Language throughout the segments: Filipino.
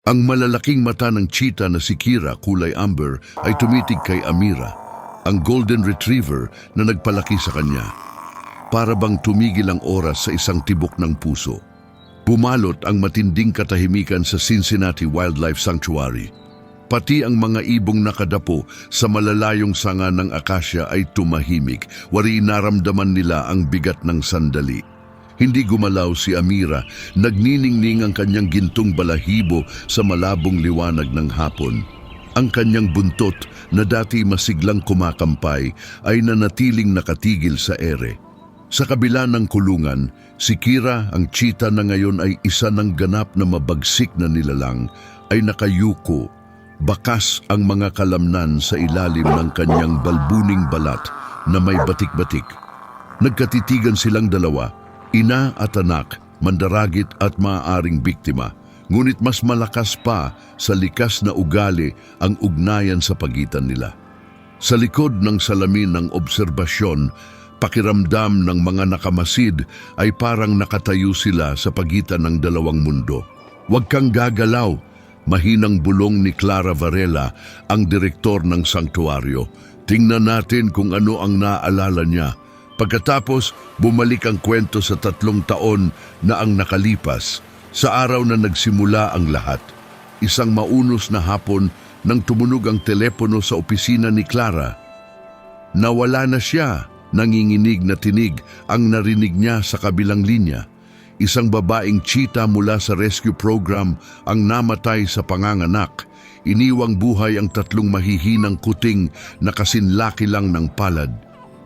Ang malalaking mata ng cheetah na si Kira, kulay amber, ay tumitig kay Amira, ang golden retriever na nagpalaki sa kanya. Para bang tumigil ang oras sa isang tibok ng puso. Bumalot ang matinding katahimikan sa Cincinnati Wildlife Sanctuary. Pati ang mga ibong nakadapo sa malalayong sanga ng akasya ay tumahimik, wari naramdaman nila ang bigat ng sandali. Hindi gumalaw si Amira, nagniningning ang kanyang gintong balahibo sa malabong liwanag ng hapon. Ang kanyang buntot na dati masiglang kumakampay ay nanatiling nakatigil sa ere. Sa kabila ng kulungan, si Kira, ang cheetah na ngayon ay isa ng ganap na mabagsik na nilalang, ay nakayuko. Bakas ang mga kalamnan sa ilalim ng kanyang balbuning balat na may batik-batik. Nagkatitigan silang dalawa, ina at anak, mandaragit at maaaring biktima. Ngunit mas malakas pa sa likas na ugali ang ugnayan sa pagitan nila. Sa likod ng salamin ng obserbasyon, pakiramdam ng mga nakamasid ay parang nakatayo sila sa pagitan ng dalawang mundo. Huwag kang gagalaw, mahinang bulong ni Clara Varela, ang direktor ng sanktuaryo. Tingnan natin kung ano ang naalala niya. Pagkatapos, bumalik ang kwento sa 3 taon na ang nakalipas, sa araw na nagsimula ang lahat. Isang maunos na hapon nang tumunog ang telepono sa opisina ni Clara. Nawala na siya, nanginginig na tinig ang narinig niya sa kabilang linya. Isang babaeng cheetah mula sa rescue program ang namatay sa panganganak. Iniwang buhay ang 3 mahihinang kuting na kasinlaki lang ng palad.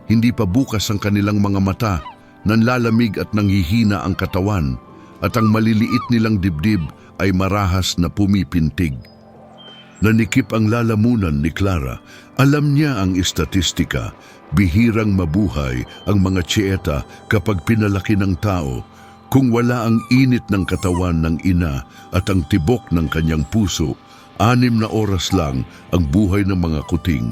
Hindi pa bukas ang kanilang mga mata, nanlalamig at nanghihina ang katawan, at ang maliliit nilang dibdib ay marahas na pumipintig. Nanikip ang lalamunan ni Clara. Alam niya ang istatistika, bihirang mabuhay ang mga cheetah kapag pinalaki ng tao. Kung wala ang init ng katawan ng ina at ang tibok ng kanyang puso, 6 na oras lang ang buhay ng mga kuting.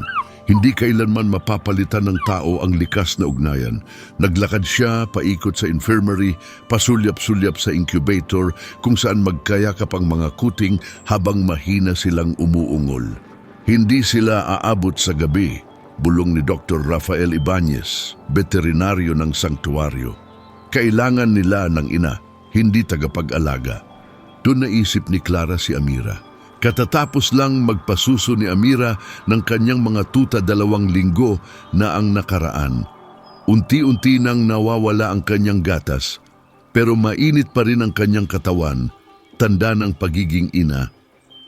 Hindi kailanman mapapalitan ng tao ang likas na ugnayan. Naglakad siya paikot sa infirmary, pasulyap-sulyap sa incubator kung saan magkayakap ang mga kuting habang mahina silang umuungol. Hindi sila aabot sa gabi, bulong ni Dr. Rafael Ibanez, veterinaryo ng sanktuaryo. Kailangan nila ng ina, hindi tagapag-alaga. Doon naisip ni Clara si Amira. Katatapos lang magpasuso ni Amira ng kanyang mga tuta 2 linggo na ang nakaraan. Unti-unti nang nawawala ang kanyang gatas, pero mainit pa rin ang kanyang katawan, tanda ng pagiging ina.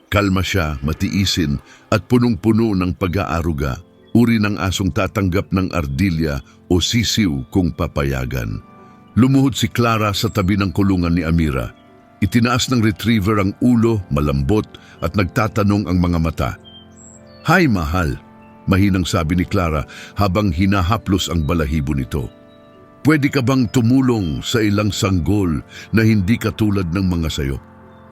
Kalma siya, matiisin at punong-puno ng pag-aaruga, uri ng asong tatanggap ng ardilya o sisiw kung papayagan. Lumuhod si Clara sa tabi ng kulungan ni Amira. Itinaas ng retriever ang ulo, malambot, at nagtatanong ang mga mata. "Hi, mahal," mahinang sabi ni Clara habang hinahaplos ang balahibo nito. "Pwede ka bang tumulong sa ilang sanggol na hindi katulad ng mga sayo?"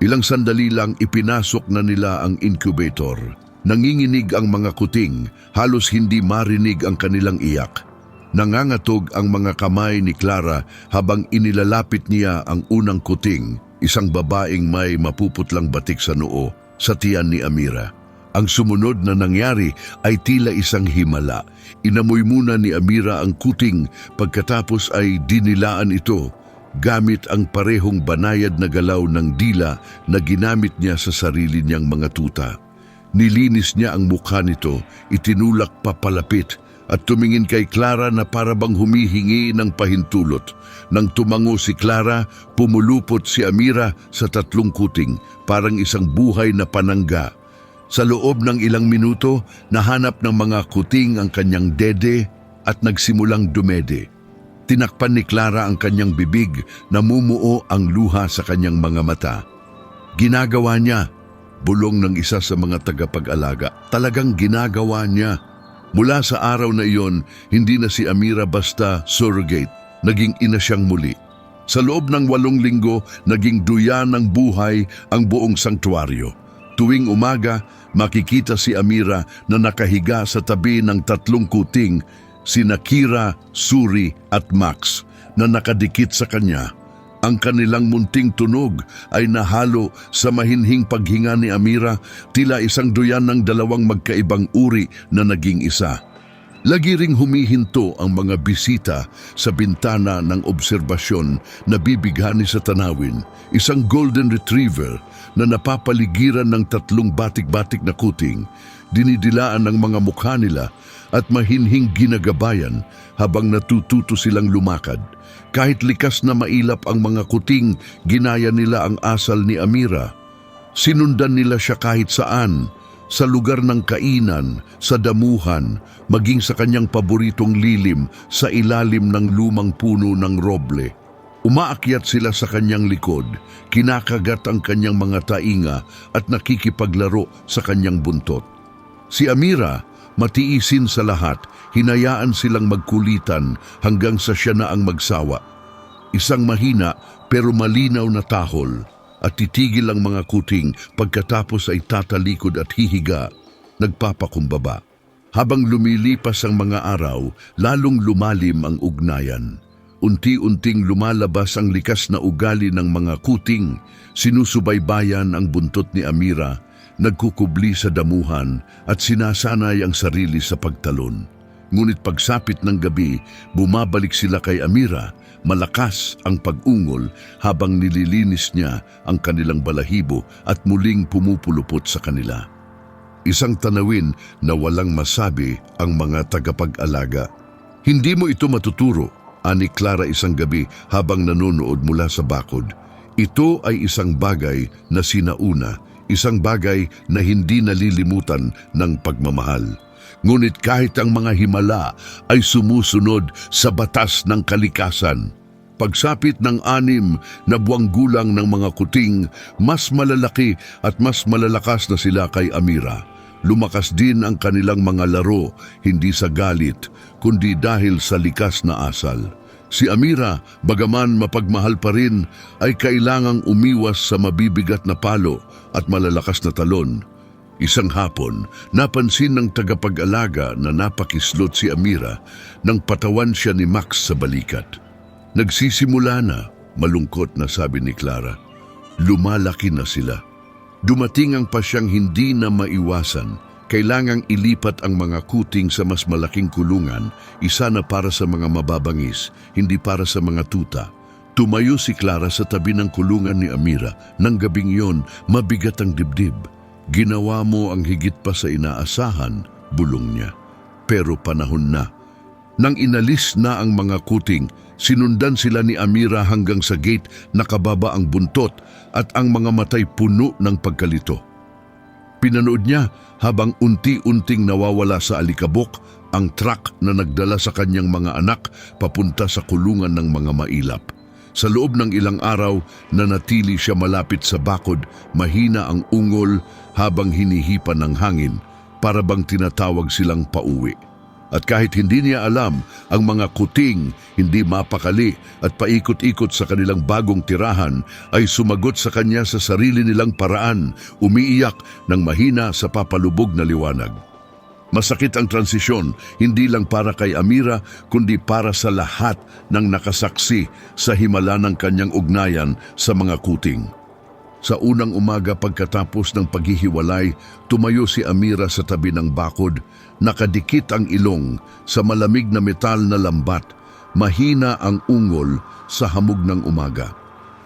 Ilang sandali lang ipinasok na nila ang incubator. Nanginginig ang mga kuting, halos hindi marinig ang kanilang iyak. Nangangatog ang mga kamay ni Clara habang inilalapit niya ang unang kuting, isang babaeng may mapuputlang batik sa noo, sa tiyan ni Amira. Ang sumunod na nangyari ay tila isang himala. Inamoy muna ni Amira ang kuting, pagkatapos ay dinilaan ito gamit ang parehong banayad na galaw ng dila na ginamit niya sa sarili niyang mga tuta. Nilinis niya ang mukha nito, itinulak papalapit, at tumingin kay Clara na parabang humihingi ng pahintulot. Nang tumango si Clara, pumulupot si Amira sa 3 kuting, parang isang buhay na panangga. Sa loob ng ilang minuto, nahanap ng mga kuting ang kanyang dede at nagsimulang dumede. Tinakpan ni Clara ang kanyang bibig, namumuo ang luha sa kanyang mga mata. "Ginagawa niya," bulong ng isa sa mga tagapag-alaga. Talagang ginagawa niya. Mula sa araw na iyon, hindi na si Amira basta surrogate, naging ina siyang muli. Sa loob ng 8 linggo, naging duya ng buhay ang buong sanktuaryo. Tuwing umaga, makikita si Amira na nakahiga sa tabi ng 3 kuting, sina Kira, Suri at Max, na nakadikit sa kanya. Ang kanilang munting tunog ay nahalo sa mahinhing paghinga ni Amira, tila isang duyan ng dalawang magkaibang uri na naging isa. Lagi ring humihinto ang mga bisita sa bintana ng obserbasyon na bibighani sa tanawin, isang golden retriever na napapaligiran ng 3 batik-batik na kuting, dinidilaan ng mga mukha nila at mahinhing ginagabayan habang natututo silang lumakad. Kahit likas na mailap ang mga kuting, ginaya nila ang asal ni Amira. Sinundan nila siya kahit saan, sa lugar ng kainan, sa damuhan, maging sa kanyang paboritong lilim sa ilalim ng lumang puno ng roble. Umaakyat sila sa kanyang likod, kinakagat ang kanyang mga tainga at nakikipaglaro sa kanyang buntot. Si Amira, matiisin sa lahat, hinayaan silang magkulitan hanggang sa siya na ang magsawa. Isang mahina pero malinaw na tahol at titigil ang mga kuting pagkatapos ay tatalikod at hihiga, nagpapakumbaba. Habang lumilipas ang mga araw, lalong lumalim ang ugnayan. Unti-unting lumalabas ang likas na ugali ng mga kuting, sinusubaybayan ang buntot ni Amira, nagkukubli sa damuhan at sinasanay ang sarili sa pagtalon. Ngunit pagsapit ng gabi, bumabalik sila kay Amira, malakas ang pag-ungol habang nililinis niya ang kanilang balahibo at muling pumupulupot sa kanila. Isang tanawin na walang masabi ang mga tagapag-alaga. Hindi mo ito matuturo, ani Clara isang gabi habang nanonood mula sa bakod. Ito ay isang bagay na sinauna, isang bagay na hindi nalilimutan ng pagmamahal. Ngunit kahit ang mga himala ay sumusunod sa batas ng kalikasan. Pagsapit ng 6 na buwang gulang ng mga kuting, mas malalaki at mas malalakas na sila kay Amira. Lumakas din ang kanilang mga laro, hindi sa galit, kundi dahil sa likas na asal. Si Amira, bagaman mapagmahal pa rin, ay kailangang umiwas sa mabibigat na palo at malalakas na talon. Isang hapon, napansin ng tagapag-alaga na napakislot si Amira nang patawan siya ni Max sa balikat. Nagsisimula na, malungkot na sabi ni Clara. Lumalaki na sila. Dumating ang pasyang hindi na maiwasan. Kailangang ilipat ang mga kuting sa mas malaking kulungan, isa na para sa mga mababangis, hindi para sa mga tuta. Tumayo si Clara sa tabi ng kulungan ni Amira. Nang gabing yon, mabigat ang dibdib. Ginawa mo ang higit pa sa inaasahan, bulong niya. Pero panahon na. Nang inalis na ang mga kuting, sinundan sila ni Amira hanggang sa gate, nakababa ang buntot at ang mga matay puno ng pagkalito. Pinanood niya habang unti-unting nawawala sa alikabok ang truck na nagdala sa kanyang mga anak papunta sa kulungan ng mga mailap. Sa loob ng ilang araw, nanatili siya malapit sa bakod, mahina ang ungol habang hinihipan ng hangin, para bang tinatawag silang pauwi. At kahit hindi niya alam, ang mga kuting, hindi mapakali at paikot-ikot sa kanilang bagong tirahan, ay sumagot sa kanya sa sarili nilang paraan, umiiyak ng mahina sa papalubog na liwanag. Masakit ang transisyon, hindi lang para kay Amira, kundi para sa lahat ng nakasaksi sa himala ng kanyang ugnayan sa mga kuting. Sa unang umaga pagkatapos ng paghihiwalay, tumayo si Amira sa tabi ng bakod, nakadikit ang ilong sa malamig na metal na lambat, mahina ang ungol sa hamog ng umaga.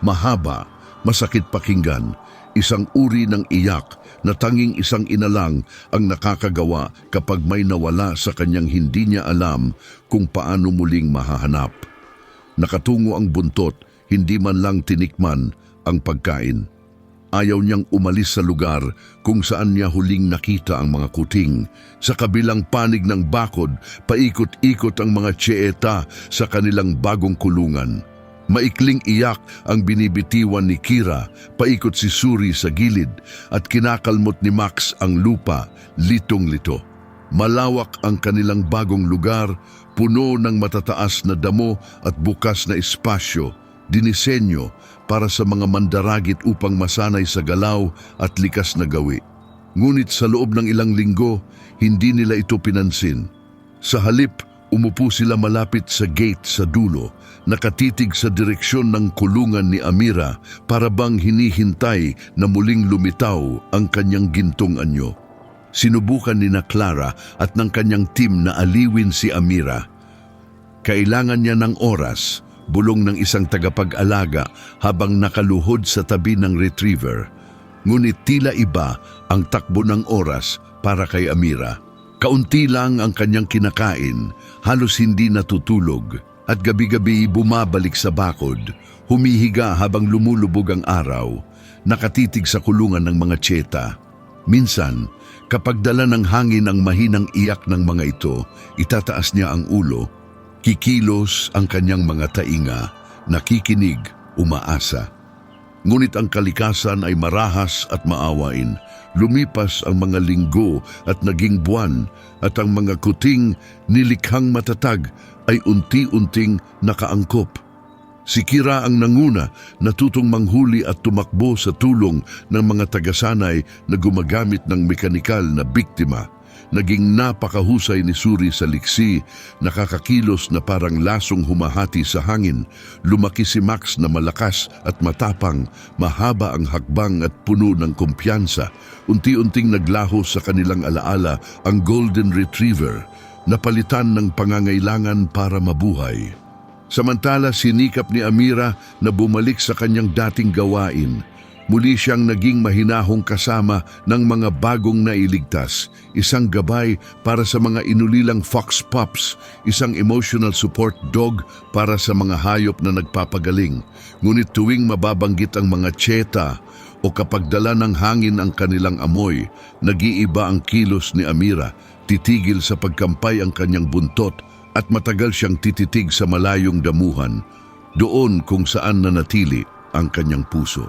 Mahaba, masakit pakinggan, isang uri ng iyak na tanging isang ina lang ang nakakagawa kapag may nawala sa kanyang hindi niya alam kung paano muling mahahanap. Nakatungo ang buntot, hindi man lang tinikman ang pagkain. Ayaw niyang umalis sa lugar kung saan niya huling nakita ang mga kuting. Sa kabilang panig ng bakod, paikot-ikot ang mga tseeta sa kanilang bagong kulungan. Maikling iyak ang binibitiwan ni Kira, paikot si Suri sa gilid at kinakalmot ni Max ang lupa, litong-lito. Malawak ang kanilang bagong lugar, puno ng matataas na damo at bukas na espasyo, dinisenyo para sa mga mandaragit upang masanay sa galaw at likas na gawi. Ngunit sa loob ng ilang linggo, hindi nila ito pinansin. Sa halip, Umupo sila malapit sa gate sa dulo, nakatitig sa direksyon ng kulungan ni Amira para bang hinihintay na muling lumitaw ang kanyang gintong anyo. Sinubukan ni na Clara at ng kanyang team na aliwin si Amira. Kailangan niya ng oras, bulong ng isang tagapag-alaga habang nakaluhod sa tabi ng retriever. Ngunit tila iba ang takbo ng oras para kay Amira. Kaunti lang ang kanyang kinakain, halos hindi natutulog, at gabi-gabi bumabalik sa bakod, humihiga habang lumulubog ang araw, nakatitig sa kulungan ng mga tseta. Minsan, kapag dala ng hangin ang mahinang iyak ng mga ito, itataas niya ang ulo, kikilos ang kanyang mga tainga, nakikinig, umaasa. Ngunit ang kalikasan ay marahas at maawain. Lumipas ang mga linggo at naging buwan at ang mga kuting nilikhang matatag ay unti-unting nakaangkop. Si Kira ang nanguna, natutong manghuli at tumakbo sa tulong ng mga tagasanay na gumagamit ng mekanikal na biktima. Naging napakahusay ni Suri sa liksi, nakakakilos na parang lasong humahati sa hangin. Lumaki si Max na malakas at matapang, mahaba ang hakbang at puno ng kumpiyansa. Unti-unting naglaho sa kanilang alaala ang Golden Retriever, napalitan ng pangangailangan para mabuhay. Samantala sinikap ni Amira na bumalik sa kanyang dating gawain. Muli siyang naging mahinahong kasama ng mga bagong nailigtas, isang gabay para sa mga inulilang fox pups, isang emotional support dog para sa mga hayop na nagpapagaling. Ngunit tuwing mababanggit ang mga tseta o kapag dala ng hangin ang kanilang amoy, nag-iiba ang kilos ni Amira, titigil sa pagkampay ang kanyang buntot at matagal siyang tititig sa malayong damuhan, doon kung saan nanatili ang kanyang puso.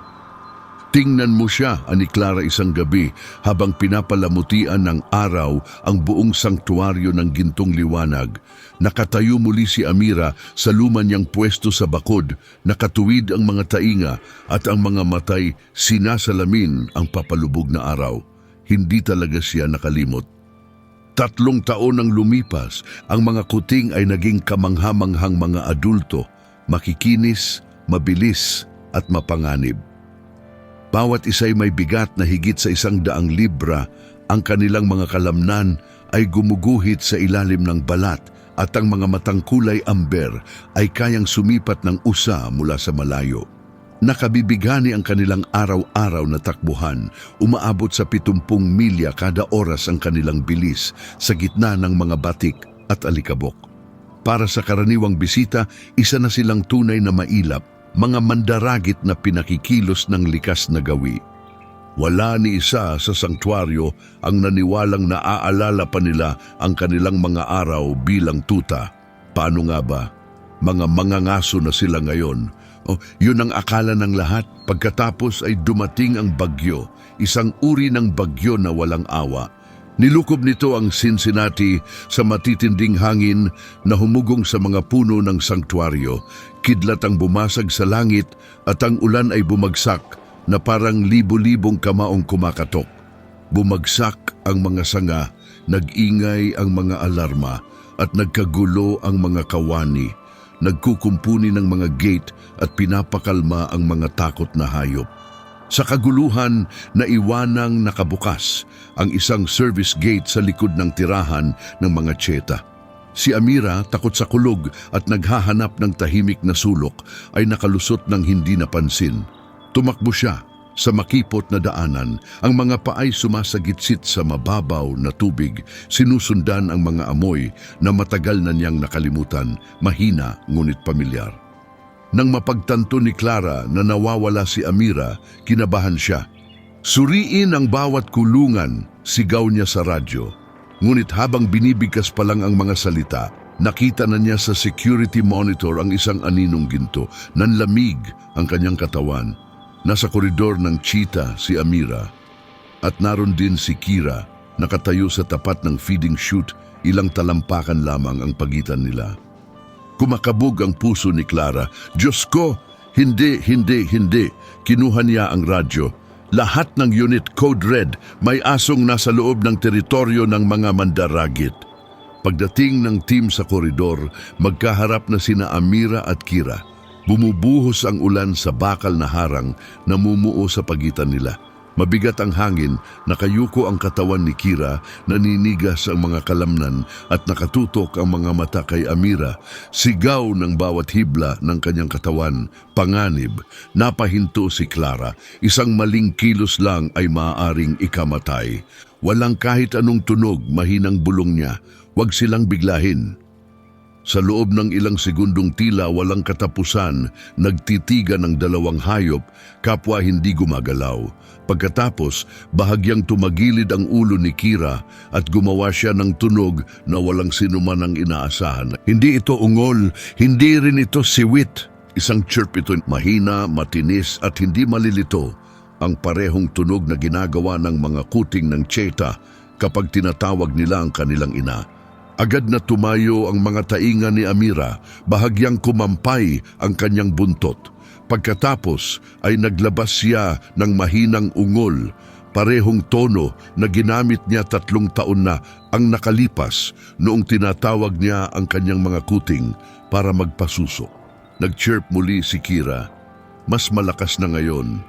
Tingnan mo siya, ani Clara isang gabi habang pinapalamutian ng araw ang buong sanktuaryo ng gintong liwanag. Nakatayo muli si Amira sa luma niyang pwesto sa bakod, nakatuwid ang mga tainga at ang mga matay sinasalamin ang papalubog na araw. Hindi talaga siya nakalimot. 3 taon ang lumipas, ang mga kuting ay naging kamanghamanghang mga adulto, makikinis, mabilis at mapanganib. Bawat isa'y may bigat na higit sa 100 libra, ang kanilang mga kalamnan ay gumuguhit sa ilalim ng balat at ang mga matang kulay amber ay kayang sumipat ng usa mula sa malayo. Nakabibigani ang kanilang araw-araw na takbuhan, umaabot sa 70 milya kada oras ang kanilang bilis sa gitna ng mga batik at alikabok. Para sa karaniwang bisita, isa na silang tunay na mailap, mga mandaragit na pinakikilos ng likas na gawi. Wala ni isa sa sanktuaryo ang naniwalang naaalala pa nila ang kanilang mga araw bilang tuta. Paano nga ba? Mga mangangaso na sila ngayon. Yun ang akala ng lahat pagkatapos ay dumating ang bagyo, isang uri ng bagyo na walang awa. Nilukob nito ang Cincinnati sa matitinding hangin na humugong sa mga puno ng sanktuaryo. Kidlat ang bumasag sa langit at ang ulan ay bumagsak na parang libo-libong kamaong kumakatok. Bumagsak ang mga sanga, nag-ingay ang mga alarma at nagkagulo ang mga kawani. Nagkukumpuni ng mga gate at pinapakalma ang mga takot na hayop. Sa kaguluhan, naiwanang nakabukas ang isang service gate sa likod ng tirahan ng mga tseta. Si Amira, takot sa kulog at naghahanap ng tahimik na sulok, ay nakalusot ng hindi napansin. Tumakbo siya sa makipot na daanan, ang mga paay sumasagitsit sa mababaw na tubig, sinusundan ang mga amoy na matagal na niyang nakalimutan, mahina ngunit pamilyar. Nang mapagtanto ni Clara na nawawala si Amira, kinabahan siya. Suriin ang bawat kulungan, sigaw niya sa radyo. Ngunit habang binibigkas pa lang ang mga salita, nakita na niya sa security monitor ang isang aninong ginto. Nanlamig ang kanyang katawan. Nasa koridor ng cheetah si Amira. At naroon din si Kira, nakatayo sa tapat ng feeding chute, ilang talampakan lamang ang pagitan nila. Kumakabog ang puso ni Clara. Diyos ko, hindi. Kinuha niya ang radyo. Lahat ng unit code red, may asong nasa loob ng teritoryo ng mga mandaragit. Pagdating ng team sa koridor, magkaharap na sina Amira at Kira. Bumubuhos ang ulan sa bakal na harang na mumuo sa pagitan nila. Mabigat ang hangin, nakayuko ang katawan ni Kira, naninigas ang mga kalamnan at nakatutok ang mga mata kay Amira. Sigaw ng bawat hibla ng kanyang katawan, panganib, napahinto si Clara. Isang maling kilos lang ay maaaring ikamatay. Walang kahit anong tunog, mahinang bulong niya. Huwag silang biglahin. Sa loob ng ilang segundong tila walang katapusan, nagtitigan ng dalawang hayop, kapwa hindi gumagalaw. Pagkatapos, bahagyang tumagilid ang ulo ni Kira at gumawa siya ng tunog na walang sinuman ang inaasahan. Hindi ito ungol, hindi rin ito siwit. Isang chirp ito, mahina, matinis at hindi malilito. Ang parehong tunog na ginagawa ng mga kuting ng cheetah kapag tinatawag nila ang kanilang ina. Agad na tumayo ang mga tainga ni Amira, bahagyang kumampay ang kanyang buntot. Pagkatapos ay naglabas siya ng mahinang ungol, parehong tono na ginamit niya 3 taon na ang nakalipas noong tinatawag niya ang kanyang mga kuting para magpasuso. Nag-chirp muli si Kira. Mas malakas na ngayon.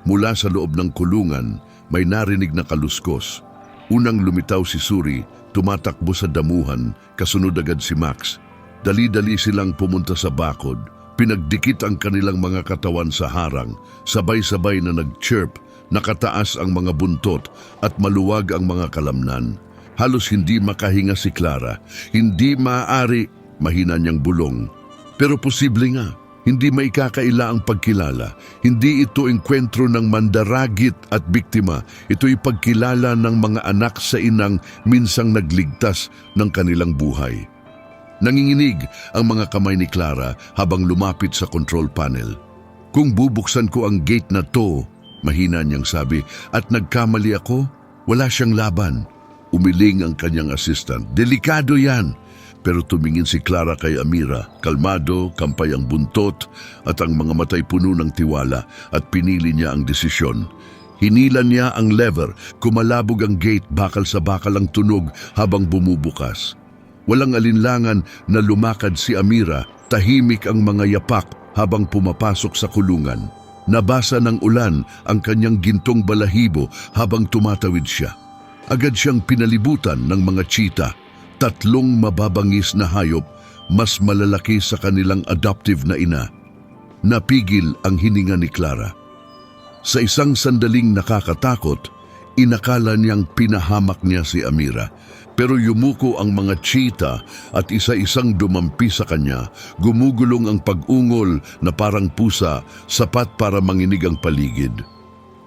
Mula sa loob ng kulungan, may narinig na kaluskos. Unang lumitaw si Suri, tumatakbo sa damuhan, kasunod agad si Max. Dali-dali silang pumunta sa bakod. Pinagdikit ang kanilang mga katawan sa harang, sabay-sabay na nag-chirp, nakataas ang mga buntot at maluwag ang mga kalamnan. Halos hindi makahinga si Clara. Hindi maaari, mahina niyang bulong. Pero posible nga. Hindi maikakaila ang pagkilala. Hindi ito engkwentro ng mandaragit at biktima. Ito'y pagkilala ng mga anak sa inang minsang nagligtas ng kanilang buhay. Nanginginig ang mga kamay ni Clara habang lumapit sa control panel. Kung bubuksan ko ang gate na to, mahina niyang sabi, at nagkamali ako, wala siyang laban. Umiling ang kanyang assistant. Delikado yan. Pero tumingin si Clara kay Amira, kalmado, kampay ang buntot at ang mga matay puno ng tiwala at pinili niya ang desisyon. Hinila niya ang lever, kumalabog ang gate, bakal sa bakal ang tunog habang bumubukas. Walang alinlangan na lumakad si Amira, tahimik ang mga yapak habang pumapasok sa kulungan. Nabasa ng ulan ang kanyang gintong balahibo habang tumatawid siya. Agad siyang pinalibutan ng mga cheetah. 3 mababangis na hayop, mas malalaki sa kanilang adoptive na ina. Napigil ang hininga ni Clara. Sa isang sandaling nakakatakot, inakala niyang pinahamak niya si Amira. Pero yumuko ang mga cheetah at isa-isang dumampi sa kanya, gumugulong ang pag-ungol na parang pusa, sapat para manginig ang paligid.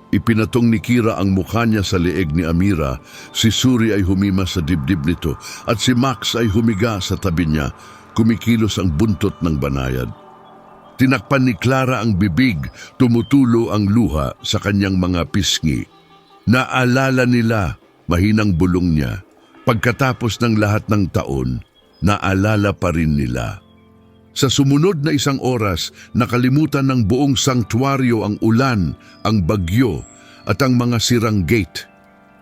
Ipinatong ni Kira ang mukha niya sa leeg ni Amira, si Suri ay humima sa dibdib nito at si Max ay humiga sa tabi niya, kumikilos ang buntot ng banayad. Tinakpan ni Clara ang bibig, tumutulo ang luha sa kanyang mga pisngi. Naalala nila, mahinang bulong niya, pagkatapos ng lahat ng taon, naalala pa rin nila. Sa sumunod na 1 oras, nakalimutan ng buong sanktuaryo ang ulan, ang bagyo, at ang mga sirang gate.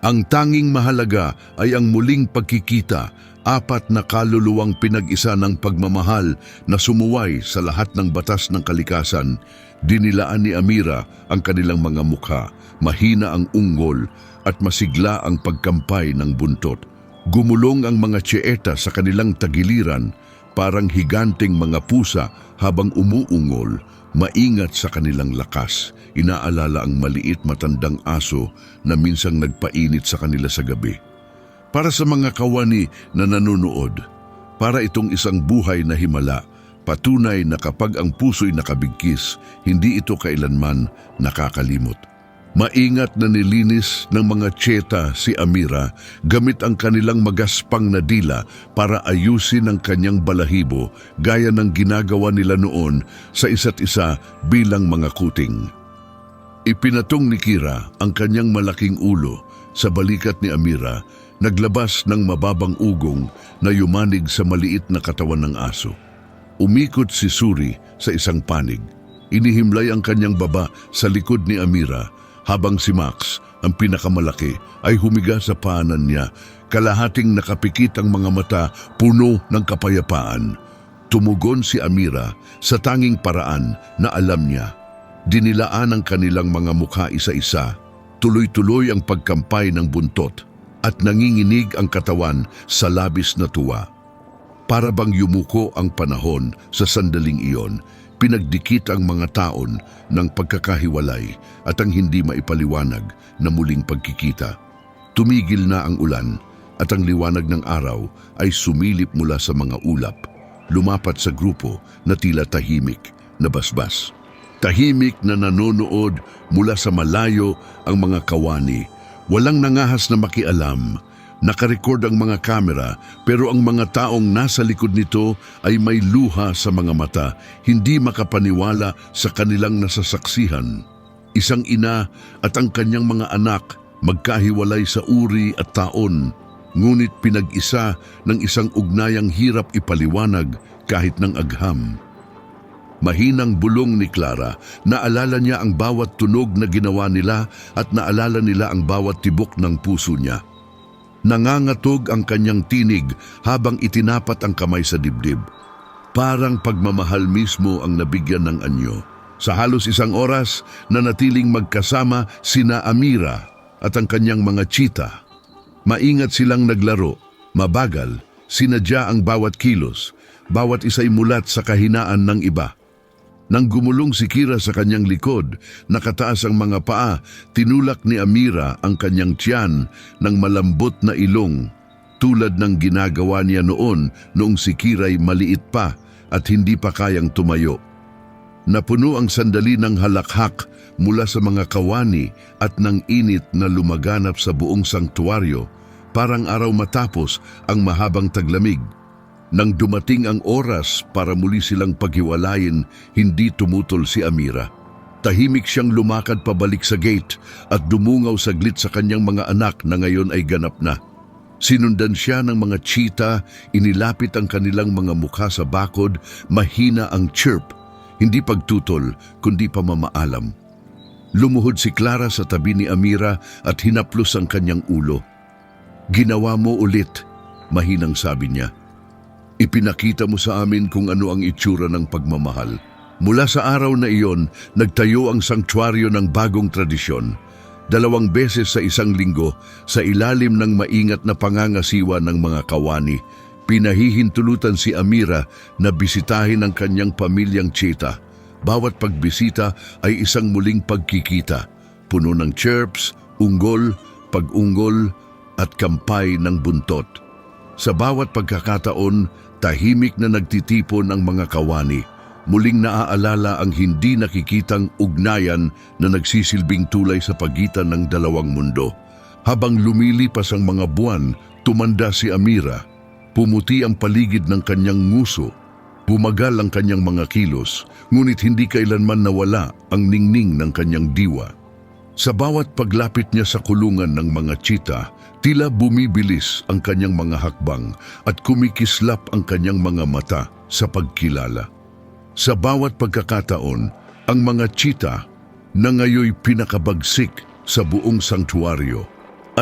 Ang tanging mahalaga ay ang muling pagkikita, 4 na kaluluwang pinag-isa ng pagmamahal na sumuway sa lahat ng batas ng kalikasan. Dinilaan ni Amira ang kanilang mga mukha, mahina ang ungol at masigla ang pagkampay ng buntot. Gumulong ang mga cheetah sa kanilang tagiliran, parang higanteng mga pusa habang umuungol, maingat sa kanilang lakas. Inaalala ang maliit matandang aso na minsang nagpainit sa kanila sa gabi. Para sa mga kawani na nanonood, para itong isang buhay na himala, patunay na kapag ang puso'y nakabigkis, hindi ito kailanman nakakalimot. Maingat na nilinis ng mga cheetah si Amira gamit ang kanilang magaspang na dila para ayusin ang kanyang balahibo gaya ng ginagawa nila noon sa isa't isa bilang mga kuting. Ipinatong ni Kira ang kanyang malaking ulo sa balikat ni Amira, naglabas ng mababang ugong na yumanig sa maliit na katawan ng aso. Umikot si Suri sa isang panig. Inihimlay ang kanyang baba sa likod ni Amira habang si Max, ang pinakamalaki, ay humiga sa paanan niya. Kalahating nakapikit ang mga mata, puno ng kapayapaan. Tumugon si Amira sa tanging paraan na alam niya. Dinilaan ang kanilang mga mukha isa-isa. Tuloy-tuloy ang pagkampay ng buntot at nanginginig ang katawan sa labis na tuwa. Para bang yumuko ang panahon sa sandaling iyon, pinagdikit ang mga taon ng pagkakahiwalay at ang hindi maipaliwanag na muling pagkikita. Tumigil na ang ulan at ang liwanag ng araw ay sumilip mula sa mga ulap, lumapat sa grupo na tila tahimik na basbas. Tahimik na nanonood mula sa malayo ang mga kawani. Walang nangahas na makialam. Nakarecord ang mga kamera pero ang mga taong nasa likod nito ay may luha sa mga mata, hindi makapaniwala sa kanilang nasasaksihan. Isang ina at ang kanyang mga anak magkahiwalay sa uri at taon, ngunit pinag-isa ng isang ugnayang hirap ipaliwanag kahit ng agham. Mahinang bulong ni Clara, naalala niya ang bawat tunog na ginawa nila at naalala nila ang bawat tibok ng puso niya. Nangangatog ang kanyang tinig habang itinapat ang kamay sa dibdib. Parang pagmamahal mismo ang nabigyan ng anyo. Sa halos isang oras, nanatiling magkasama sina Amira at ang kanyang mga cheetah. Maingat silang naglaro, mabagal, sinadya ang bawat kilos, bawat isa'y mulat sa kahinaan ng iba. Nang gumulong si Kira sa kanyang likod, nakataas ang mga paa, tinulak ni Amira ang kanyang tiyan ng malambot na ilong, tulad ng ginagawa niya noong si Kira'y maliit pa at hindi pa kayang tumayo. Napuno ang sandali ng halakhak mula sa mga kawani at ng init na lumaganap sa buong sanktuaryo, parang araw matapos ang mahabang taglamig. Nang dumating ang oras para muli silang paghiwalayin, hindi tumutol si Amira. Tahimik siyang lumakad pabalik sa gate at dumungaw saglit sa kanyang mga anak na ngayon ay ganap na. Sinundan siya ng mga cheetah, inilapit ang kanilang mga mukha sa bakod, mahina ang chirp, hindi pagtutol kundi pamamaalam. Lumuhod si Clara sa tabi ni Amira at hinaplos ang kanyang ulo. "Ginawa mo ulit," mahinang sabi niya. "Ipinakita mo sa amin kung ano ang itsura ng pagmamahal." Mula sa araw na iyon, nagtayo ang sanktuaryo ng bagong tradisyon. 2 beses sa isang linggo, sa ilalim ng maingat na pangangasiwa ng mga kawani, pinahihintulutan si Amira na bisitahin ang kanyang pamilyang cheetah. Bawat pagbisita ay isang muling pagkikita, puno ng chirps, unggol, pag-unggol at kampay ng buntot. Sa bawat pagkakataon, tahimik na nagtitipon ang mga kawani. Muling naaalala ang hindi nakikitang ugnayan na nagsisilbing tulay sa pagitan ng dalawang mundo. Habang lumilipas ang mga buwan, tumanda si Amira. Pumuti ang paligid ng kanyang nguso. Bumagal ang kanyang mga kilos, ngunit hindi kailanman nawala ang ningning ng kanyang diwa. Sa bawat paglapit niya sa kulungan ng mga cheetah, tila bumibilis ang kanyang mga hakbang at kumikislap ang kanyang mga mata sa pagkilala. Sa bawat pagkakataon, ang mga cheetah na ngayoy pinakabagsik sa buong sanktuaryo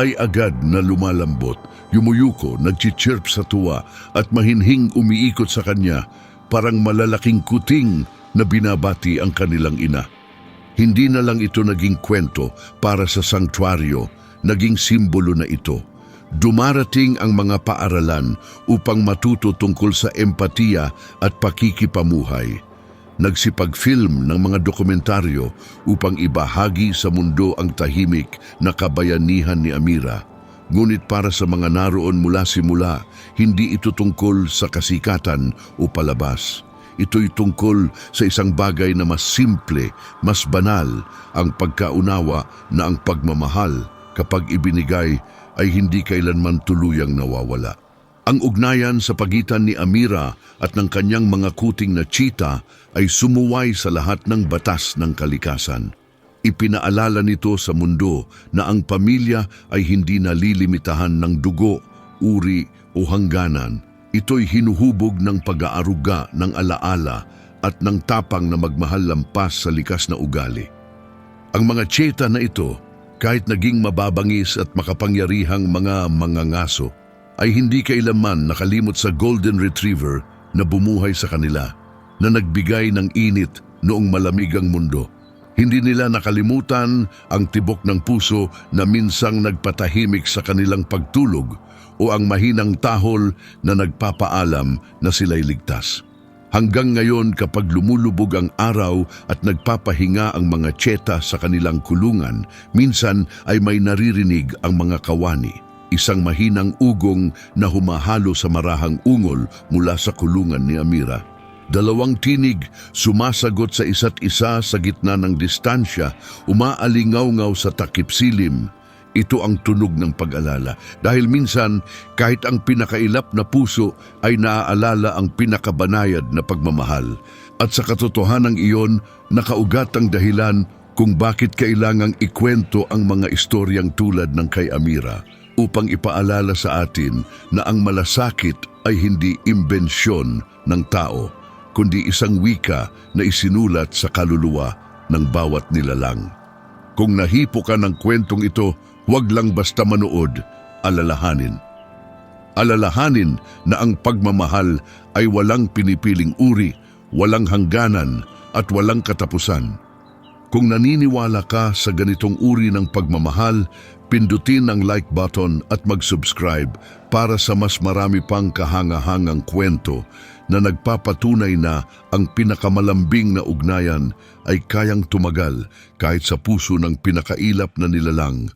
ay agad na lumalambot, yumuyuko, nagchichirp sa tuwa at mahinhing umiikot sa kanya, parang malalaking kuting na binabati ang kanilang ina. Hindi na lang ito naging kwento para sa sanktuaryo, naging simbolo na ito. Dumarating ang mga paaralan upang matuto tungkol sa empatiya at pakikipamuhay. Nagsipag-film ng mga dokumentaryo upang ibahagi sa mundo ang tahimik na kabayanihan ni Amira. Ngunit para sa mga naroon mula simula, hindi ito tungkol sa kasikatan o palabas. Ito'y tungkol sa isang bagay na mas simple, mas banal, ang pagkaunawa na ang pagmamahal kapag ibinigay ay hindi kailanman tuluyang nawawala. Ang ugnayan sa pagitan ni Amira at ng kanyang mga kuting na cheetah ay sumuway sa lahat ng batas ng kalikasan. Ipinaalala nito sa mundo na ang pamilya ay hindi nalilimitahan ng dugo, uri o hangganan. Ito'y hinuhubog ng pag-aaruga, ng alaala at ng tapang na magmahal lampas sa likas na ugali. Ang mga tseta na ito, kahit naging mababangis at makapangyarihang mga mangangaso, ay hindi kailanman nakalimot sa Golden Retriever na bumuhay sa kanila, na nagbigay ng init noong malamig ang mundo. Hindi nila nakalimutan ang tibok ng puso na minsang nagpatahimik sa kanilang pagtulog o ang mahinang tahol na nagpapaalam na sila'y ligtas. Hanggang ngayon kapag lumulubog ang araw at nagpapahinga ang mga tseta sa kanilang kulungan, minsan ay may naririnig ang mga kawani, isang mahinang ugong na humahalo sa marahang ungol mula sa kulungan ni Amira. Dalawang tinig sumasagot sa isa't isa sa gitna ng distansya, umaalingaw-ngaw sa takip silim. Ito ang tunog ng pag-alala dahil minsan kahit ang pinakailap na puso ay naaalala ang pinakabanayad na pagmamahal. At sa katotohanan iyon, nakaugat ang dahilan kung bakit kailangang ikwento ang mga istoryang tulad ng kay Amira upang ipaalala sa atin na ang malasakit ay hindi imbensyon ng tao, kundi isang wika na isinulat sa kaluluwa ng bawat nilalang. Kung nahipo ka ng kwentong ito, huwag lang basta manood, alalahanin. Alalahanin na ang pagmamahal ay walang pinipiling uri, walang hangganan at walang katapusan. Kung naniniwala ka sa ganitong uri ng pagmamahal, pindutin ang like button at mag-subscribe para sa mas marami pang kahanga-hangang kwento na nagpapatunay na ang pinakamalambing na ugnayan ay kayang tumagal kahit sa puso ng pinakailap na nilalang.